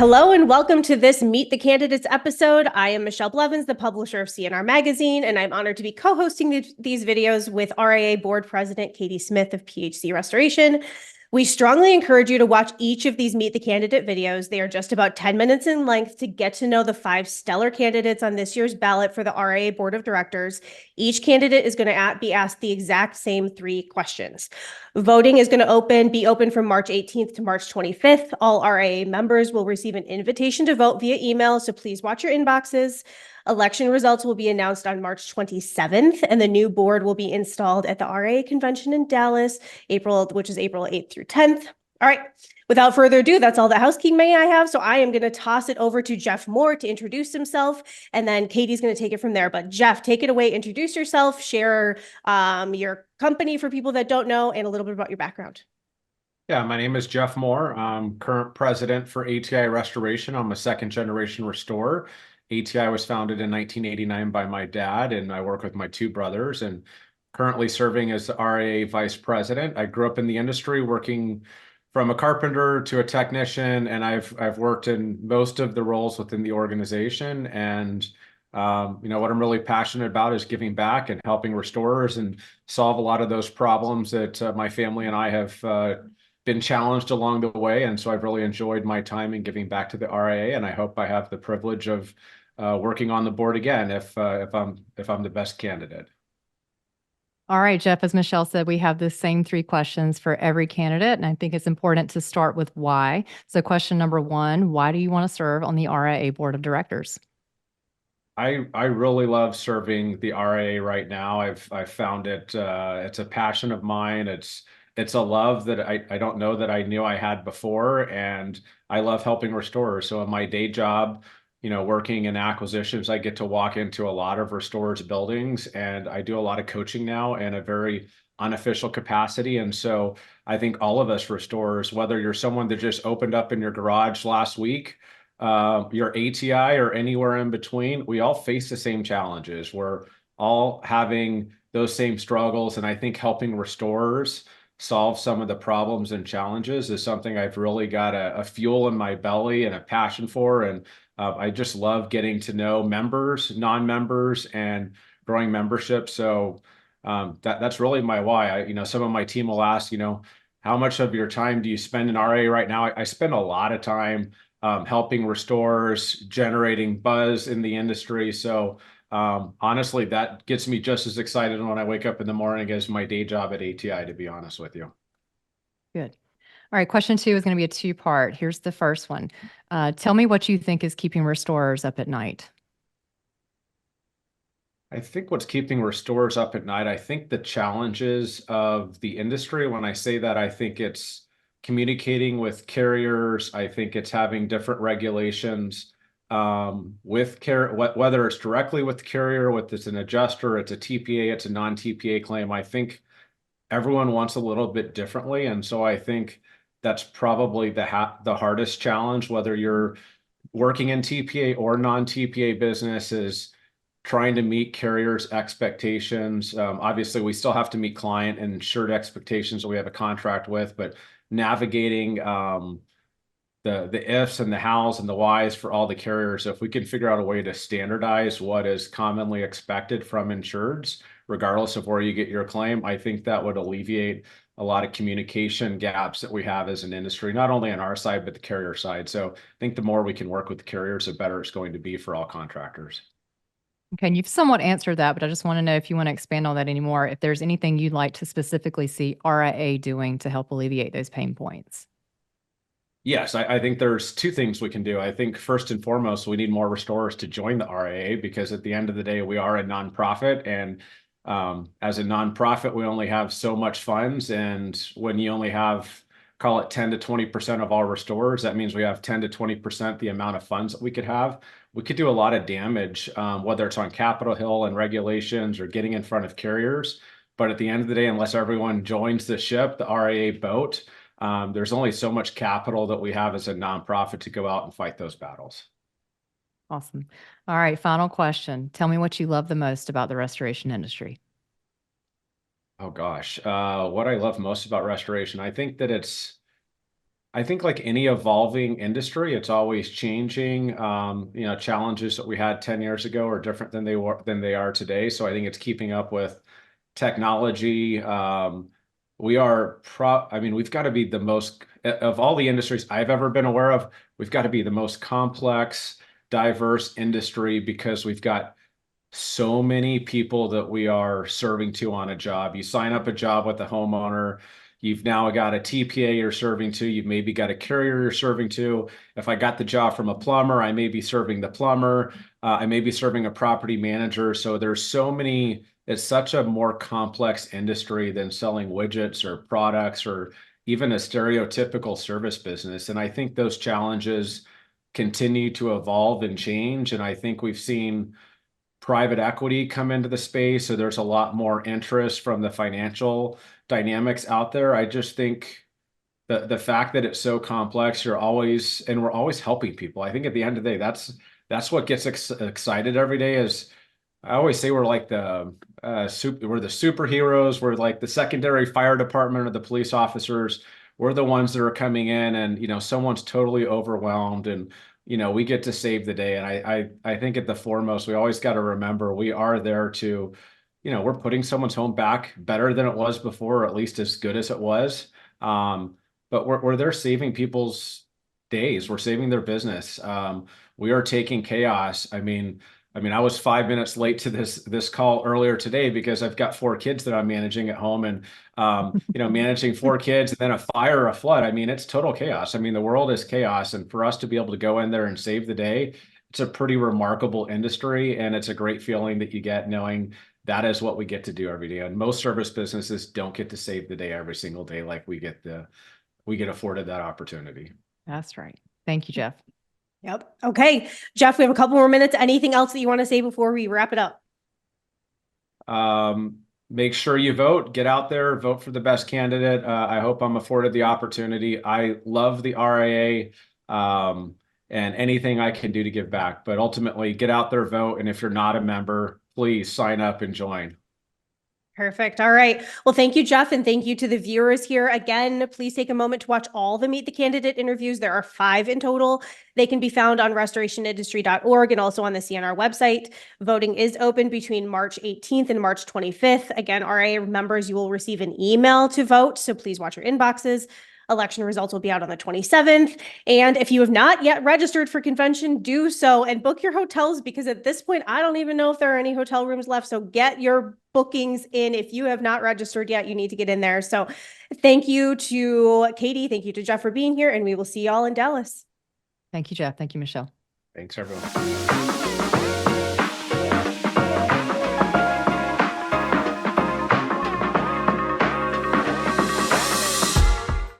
Hello and welcome to this Meet the Candidates episode. I am Michelle Blevins, the publisher of CNR Magazine, and I'm honored to be co-hosting these videos with RIA Board President Katie Smith of PHC Restoration. We strongly encourage you to watch each of these Meet the Candidate videos. They are just about 10 minutes in length to get to know the 5 stellar candidates on this year's ballot for the RIA Board of Directors. Each candidate is going to be asked the exact same 3 questions. Voting is going to be open from March 18th to March 25th. All RIA members will receive an invitation to vote via email, so please watch your inboxes. Election results will be announced on March 27th, and the new board will be installed at the RIA convention in Dallas, which is April 8th through 10th. All right, without further ado, that's all the housekeeping I have. So I am going to toss it over to Jeff Moore to introduce himself, and then Katie's going to take it from there. But Jeff, take it away. Introduce yourself, share your company for people that don't know, and a little bit about your background. Yeah, my name is Jeff Moore. I'm current president for ATI Restoration. I'm a second generation restorer. ATI was founded in 1989 by my dad, and I work with my 2 brothers and currently serving as the RIA vice president. I grew up in the industry working from a carpenter to a technician, and I've worked in most of the roles within the organization. And what I'm really passionate about is giving back and helping restorers and solve a lot of those problems that my family and I have been challenged along the way. And so I've really enjoyed my time in giving back to the RIA, and I hope I have the privilege of working on the board again if I'm the best candidate. All right, Jeff, as Michelle said, we have the same 3 questions for every candidate, and I think it's important to start with why. So question number 1, why do you want to serve on the RIA Board of Directors? I really love serving the RIA right now. I've found it, it's a passion of mine. It's a love that I don't know that I knew I had before, and I love helping restorers. So in my day job, working in acquisitions, I get to walk into a lot of restorers' buildings, and I do a lot of coaching now in a very unofficial capacity. And so I think all of us restorers, whether you're someone that just opened up in your garage last week, your ATI or anywhere in between, we all face the same challenges. We're all having those same struggles, and I think helping restorers solve some of the problems and challenges is something I've really got a fuel in my belly and a passion for. And I just love getting to know members, non-members, and growing membership. So that's really my why. Some of my team will ask, how much of your time do you spend in RA right now? I spend a lot of time helping restorers, generating buzz in the industry. So honestly, that gets me just as excited when I wake up in the morning as my day job at ATI, to be honest with you. Good. All right, question 2 is going to be a 2-part. Here's the first one. Tell me what you think is keeping restorers up at night. I think what's keeping restorers up at night, I think the challenges of the industry. When I say that, I think it's communicating with carriers. I think it's having different regulations with whether it's directly with the carrier, whether it's an adjuster, it's a TPA, it's a non-TPA claim. I think everyone wants a little bit differently. And so I think that's probably the hardest challenge, whether you're working in TPA or non-TPA business, is trying to meet carriers' expectations. Obviously, we still have to meet client and insured expectations that we have a contract with, but navigating the ifs and the hows and the whys for all the carriers. If we can figure out a way to standardize what is commonly expected from insureds, regardless of where you get your claim, I think that would alleviate a lot of communication gaps that we have as an industry, not only on our side, but the carrier side. So I think the more we can work with the carriers, the better it's going to be for all contractors. Okay, and you've somewhat answered that, but I just want to know if you want to expand on that anymore, if there's anything you'd like to specifically see RIA doing to help alleviate those pain points. Yes, I think there's 2 things we can do. I think first and foremost, we need more restorers to join the RIA, because at the end of the day, we are a nonprofit, and as a nonprofit, we only have so much funds. And when you only have, call it 10 to 20% of all restorers, that means we have 10 to 20% the amount of funds that we could have. We could do a lot of damage, whether it's on Capitol Hill and regulations or getting in front of carriers. But at the end of the day, unless everyone joins the ship, the RIA boat, there's only so much capital that we have as a nonprofit to go out and fight those battles. Awesome. All right, final question. Tell me what you love the most about the restoration industry. Oh gosh, what I love most about restoration, I think that it's I think like any evolving industry, it's always changing. You know, challenges that we had 10 years ago are different than they are today. So I think it's keeping up with technology. I mean, we've got to be the most of all the industries I've ever been aware of, we've got to be the most complex, diverse industry because we've got so many people that we are serving to on a job. You sign up a job with a homeowner, you've now got a TPA you're serving to, you've maybe got a carrier you're serving to. If I got the job from a plumber, I may be serving the plumber, I may be serving a property manager. So there's so many, it's such a more complex industry than selling widgets or products or even a stereotypical service business. And I think those challenges continue to evolve and change. And I think we've seen private equity come into the space. So there's a lot more interest from the financial dynamics out there. I just think the fact that it's so complex, we're always helping people. I think at the end of the day, that's what gets excited every day is I always say we're like we're the superheroes. We're like the secondary fire department or the police officers. We're the ones that are coming in and, you know, someone's totally overwhelmed and, you know, we get to save the day. And I think at the foremost, we always got to remember we are there to, you know, we're putting someone's home back better than it was before, or at least as good as it was. But we're there saving people's days. We're saving their business. We are taking chaos. I mean, I was 5 minutes late to this call earlier today because I've got 4 kids that I'm managing at home, and you know, managing 4 kids and then a fire or a flood. I mean, it's total chaos. I mean, the world is chaos, and for us to be able to go in there and save the day, it's a pretty remarkable industry, and it's a great feeling that you get knowing that is what we get to do every day. And most service businesses don't get to save the day every single day like we get afforded that opportunity. That's right. Thank you, Jeff. Yep. Okay. Jeff, we have a couple more minutes. Anything else that you want to say before we wrap it up? Make sure you vote, get out there, vote for the best candidate. I hope I'm afforded the opportunity. I love the RIA, and anything I can do to give back, but ultimately get out there, vote. And if you're not a member, please sign up and join. Perfect. All right. Well, thank you, Jeff. And thank you to the viewers here. Again, please take a moment to watch all the Meet the Candidate interviews. There are 5 in total. They can be found on restorationindustry.org and also on the CNR website. Voting is open between March 18th and March 25th. Again, RIA members, you will receive an email to vote. So please watch your inboxes. Election results will be out on the 27th. And if you have not yet registered for convention, do so and book your hotels, because at this point, I don't even know if there are any hotel rooms left. So get your bookings in. If you have not registered yet, you need to get in there. So thank you to Katie. Thank you to Jeff for being here, and we will see y'all in Dallas. Thank you, Jeff. Thank you, Michelle. Thanks, everyone.